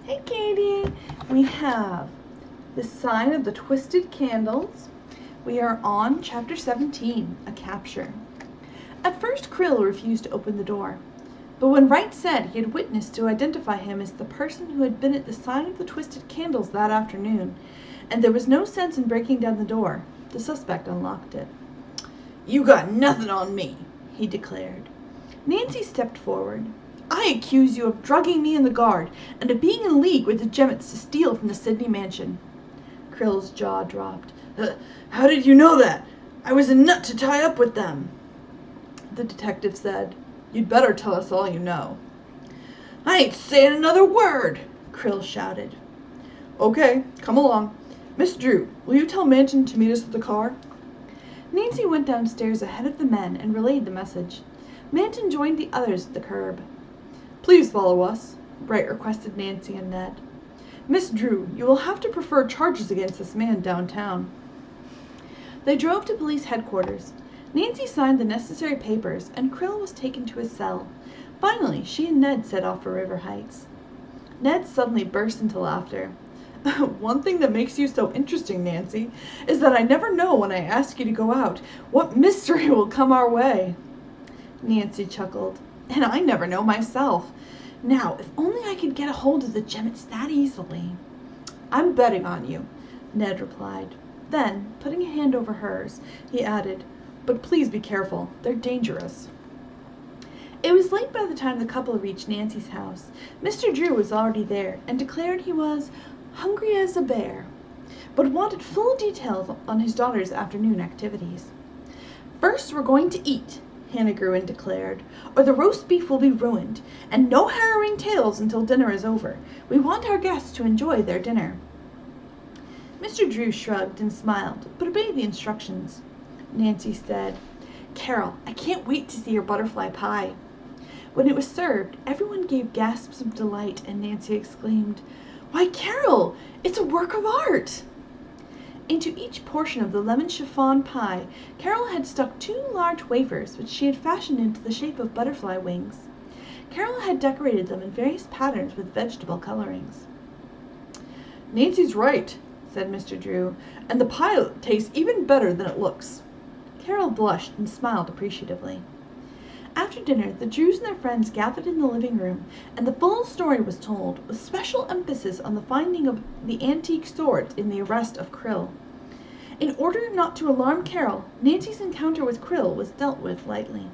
Hey, Katie. We have the sign of the twisted candles. We are on chapter 17, a capture. At first, Krill refused to open the door. But when Wright said he had witnessed to identify him as the person who had been at the sign of the twisted candles that afternoon, and there was no sense in breaking down the door, the suspect unlocked it. "You got nothing on me," he declared. Nancy stepped forward. "I accuse you of drugging me and the guard, and of being in league with the Jemmets to steal from the Sidney mansion." Krill's jaw dropped. How did you know that? I was a nut to tie up with them." The detective said, "You'd better tell us all you know." "I ain't saying another word," Krill shouted. "Okay, come along. Miss Drew, will you tell Manton to meet us at the car?" Nancy went downstairs ahead of the men and relayed the message. Manton joined the others at the curb. "Please follow us," Wright requested Nancy and Ned. "Miss Drew, you will have to prefer charges against this man downtown." They drove to police headquarters. Nancy signed the necessary papers, and Krill was taken to his cell. Finally, she and Ned set off for River Heights. Ned suddenly burst into laughter. "One thing that makes you so interesting, Nancy, is that I never know when I ask you to go out what mystery will come our way." Nancy chuckled. "And I never know myself. Now, if only I could get a hold of the Jemmets that easily." "I'm betting on you," Ned replied. Then, putting a hand over hers, he added, "But please be careful. They're dangerous." It was late by the time the couple reached Nancy's house. Mr. Drew was already there, and declared he was hungry as a bear, but wanted full details on his daughter's afternoon activities. "First, we're going to eat," Hannah Gruen declared, "or the roast beef will be ruined, and no harrowing tales until dinner is over. We want our guests to enjoy their dinner." Mr. Drew shrugged and smiled, but obeyed the instructions. Nancy said, "Carol, I can't wait to see your butterfly pie." When it was served, everyone gave gasps of delight, and Nancy exclaimed, "Why, Carol, it's a work of art!" Into each portion of the lemon chiffon pie, Carol had stuck 2 large wafers which she had fashioned into the shape of butterfly wings. Carol had decorated them in various patterns with vegetable colorings. "Nancy's right," said Mr. Drew, "and the pie tastes even better than it looks." Carol blushed and smiled appreciatively. After dinner, the Drews and their friends gathered in the living room, and the full story was told, with special emphasis on the finding of the antique swords in the arrest of Krill. In order not to alarm Carol, Nancy's encounter with Krill was dealt with lightly.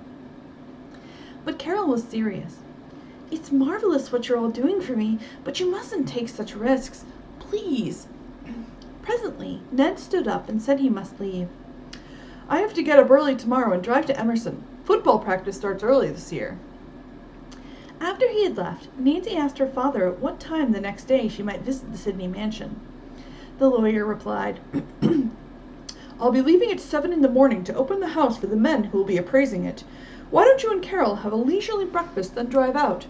But Carol was serious. "It's marvelous what you're all doing for me, but you mustn't take such risks. Please." Presently, Ned stood up and said he must leave. "I have to get up early tomorrow and drive to Emerson. Football practice starts early this year." After he had left, Nancy asked her father at what time the next day she might visit the Sidney mansion. The lawyer replied, "I'll be leaving at 7 in the morning to open the house for the men who will be appraising it. Why don't you and Carol have a leisurely breakfast, then drive out?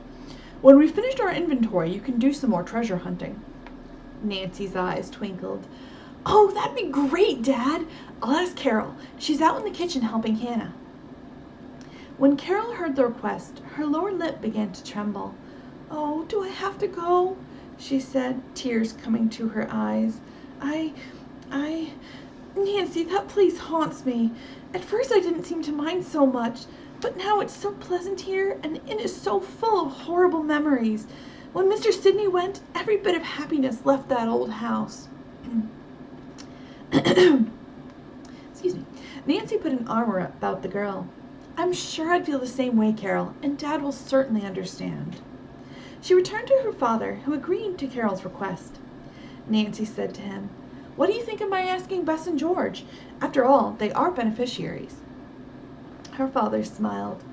When we've finished our inventory, you can do some more treasure hunting." Nancy's eyes twinkled. "Oh, that'd be great, Dad. I'll ask Carol. She's out in the kitchen helping Hannah." When Carol heard the request, her lower lip began to tremble. "Oh, do I have to go?" she said, tears coming to her eyes. I, Nancy, that place haunts me. At first I didn't seem to mind so much, but now it's so pleasant here, and it is so full of horrible memories. When Mr. Sidney went, every bit of happiness left that old house." Excuse me. Nancy put an arm about the girl. "I'm sure I'd feel the same way, Carol, and Dad will certainly understand." She returned to her father, who agreed to Carol's request. Nancy said to him, "What do you think of my asking Bess and George? After all, they are beneficiaries." Her father smiled.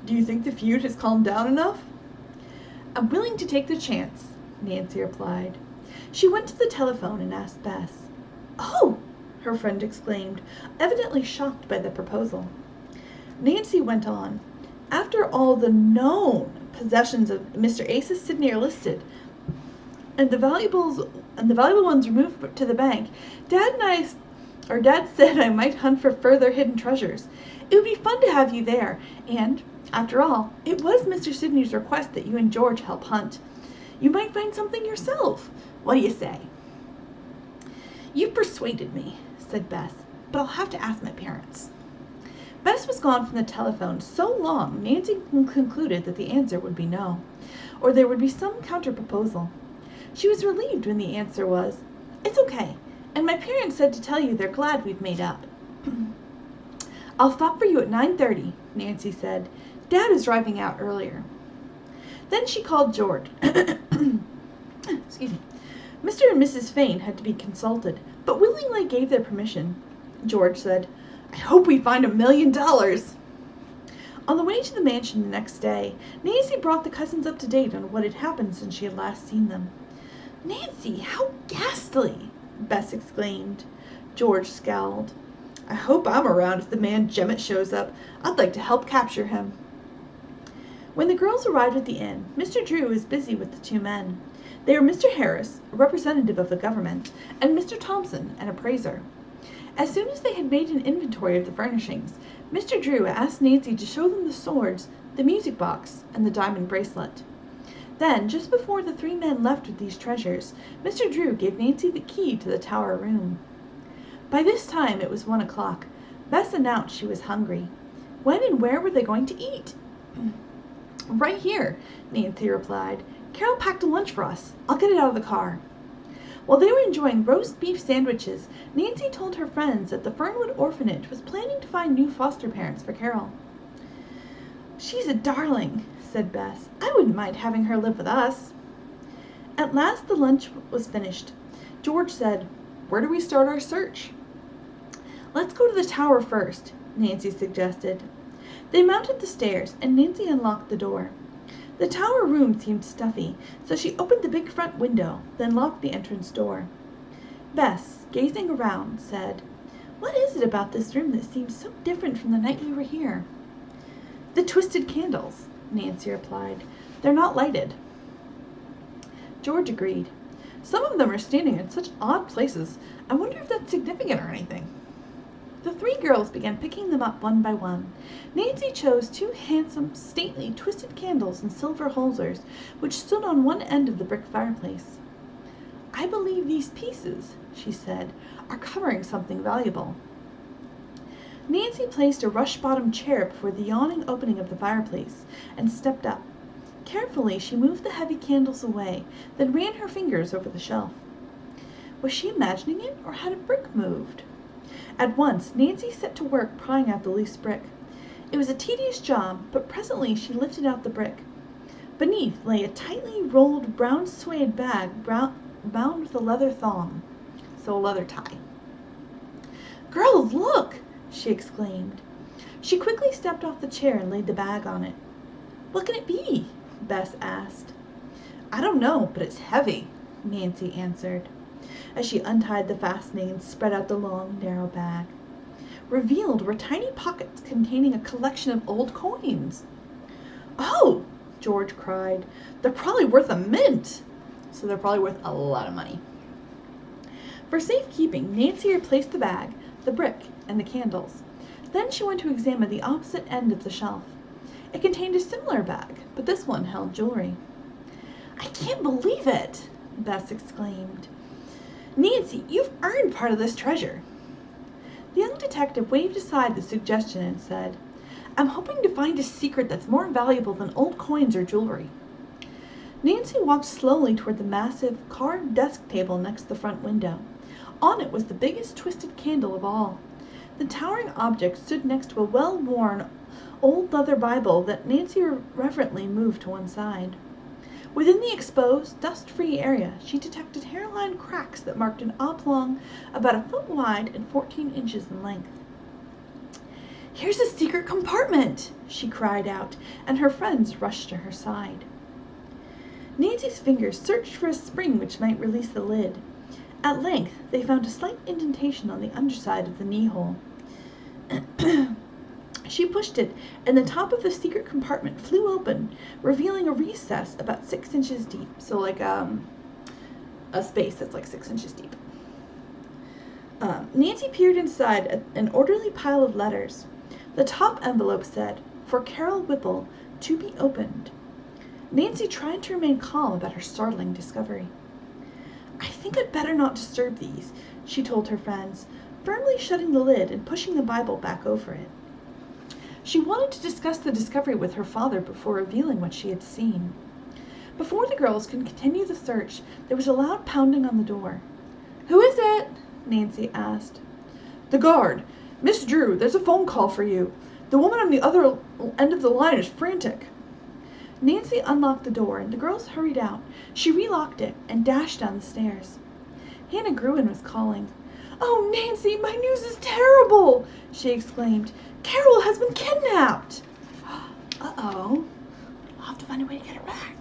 "Do you think the feud has calmed down enough?" "I'm willing to take the chance," Nancy replied. She went to the telephone and asked Bess. "Oh!" her friend exclaimed, evidently shocked by the proposal. Nancy went on. "After all the known possessions of Mr. Asa Sidney are listed, and the valuable ones removed to the bank, Dad said I might hunt for further hidden treasures. It would be fun to have you there, and, after all, it was Mr. Sidney's request that you and George help hunt. You might find something yourself. What do you say?" "You've persuaded me," said Bess, "but I'll have to ask my parents." Bess was gone from the telephone so long Nancy concluded that the answer would be no, or there would be some counter-proposal. She was relieved when the answer was, "It's okay, and my parents said to tell you they're glad we've made up." "I'll stop for you at 9:30, Nancy said. "Dad is driving out earlier." Then she called George. Excuse me. Mr. and Mrs. Fane had to be consulted, but willingly gave their permission. George said, "I hope we find $1 million." On the way to the mansion the next day, Nancy brought the cousins up to date on what had happened since she had last seen them. "Nancy, how ghastly!" Bess exclaimed. George scowled. "I hope I'm around if the man Jemmett shows up. I'd like to help capture him." When the girls arrived at the inn, Mr. Drew was busy with the two men. They were Mr. Harris, a representative of the government, and Mr. Thompson, an appraiser. As soon as they had made an inventory of the furnishings, Mr. Drew asked Nancy to show them the swords, the music box, and the diamond bracelet. Then, just before the three men left with these treasures, Mr. Drew gave Nancy the key to the tower room. By this time it was 1 o'clock. Bess announced she was hungry. When and where were they going to eat? "Right here," Nancy replied. "Carol packed a lunch for us. I'll get it out of the car." While they were enjoying roast beef sandwiches, Nancy told her friends that the Fernwood Orphanage was planning to find new foster parents for Carol. "She's a darling," said Bess. "I wouldn't mind having her live with us." At last the lunch was finished. George said, "Where do we start our search?" "Let's go to the tower first," Nancy suggested. They mounted the stairs, and Nancy unlocked the door. The tower room seemed stuffy, so she opened the big front window, then locked the entrance door. Bess, gazing around, said, "What is it about this room that seems so different from the night we were here?" "The twisted candles," Nancy replied. "They're not lighted." George agreed. "Some of them are standing in such odd places. I wonder if that's significant or anything." The three girls began picking them up one by one. Nancy chose 2 handsome, stately, twisted candles in silver holders, which stood on one end of the brick fireplace. "I believe these pieces," she said, "are covering something valuable." Nancy placed a rush-bottomed chair before the yawning opening of the fireplace, and stepped up. Carefully she moved the heavy candles away, then ran her fingers over the shelf. Was she imagining it, or had a brick moved? At once Nancy set to work prying out the loose brick. It was a tedious job, but presently she lifted out the brick. Beneath lay a tightly rolled brown suede bag bound with a leather thong, so a leather tie. "Girls, look!" she exclaimed. She quickly stepped off the chair and laid the bag on it. "What can it be?" Bess asked. "I don't know, but it's heavy," Nancy answered, as she untied the fastening and spread out the long, narrow bag. Revealed were tiny pockets containing a collection of old coins. "Oh!" George cried. "They're probably worth a mint." So they're probably worth a lot of money. For safekeeping, Nancy replaced the bag, the brick, and the candles. Then she went to examine the opposite end of the shelf. It contained a similar bag, but this one held jewelry. "I can't believe it!" Bess exclaimed. "Nancy, you've earned part of this treasure." The young detective waved aside the suggestion and said, "I'm hoping to find a secret that's more valuable than old coins or jewelry." Nancy walked slowly toward the massive, carved desk table next to the front window. On it was the biggest twisted candle of all. The towering object stood next to a well-worn old leather Bible that Nancy reverently moved to one side. Within the exposed, dust-free area, she detected hairline cracks that marked an oblong about 1 foot wide and 14 inches in length. "Here's a secret compartment!" she cried out, and her friends rushed to her side. Nancy's fingers searched for a spring which might release the lid. At length they found a slight indentation on the underside of the knee-hole. She pushed it, and the top of the secret compartment flew open, revealing a recess about 6 inches deep. So like a space that's like 6 inches deep. Nancy peered inside an orderly pile of letters. The top envelope said, "For Carol Whipple, to be opened." Nancy tried to remain calm about her startling discovery. "I think I'd better not disturb these," she told her friends, firmly shutting the lid and pushing the Bible back over it. She wanted to discuss the discovery with her father before revealing what she had seen. Before the girls could continue the search, there was a loud pounding on the door. "Who is it?" Nancy asked. "The guard. Miss Drew, there's a phone call for you. The woman on the other end of the line is frantic." Nancy unlocked the door, and the girls hurried out. She relocked it and dashed down the stairs. Hannah Gruen was calling. "Oh, Nancy, my news is terrible!" she exclaimed. "Carol has been kidnapped." Uh-oh. I'll have to find a way to get her back.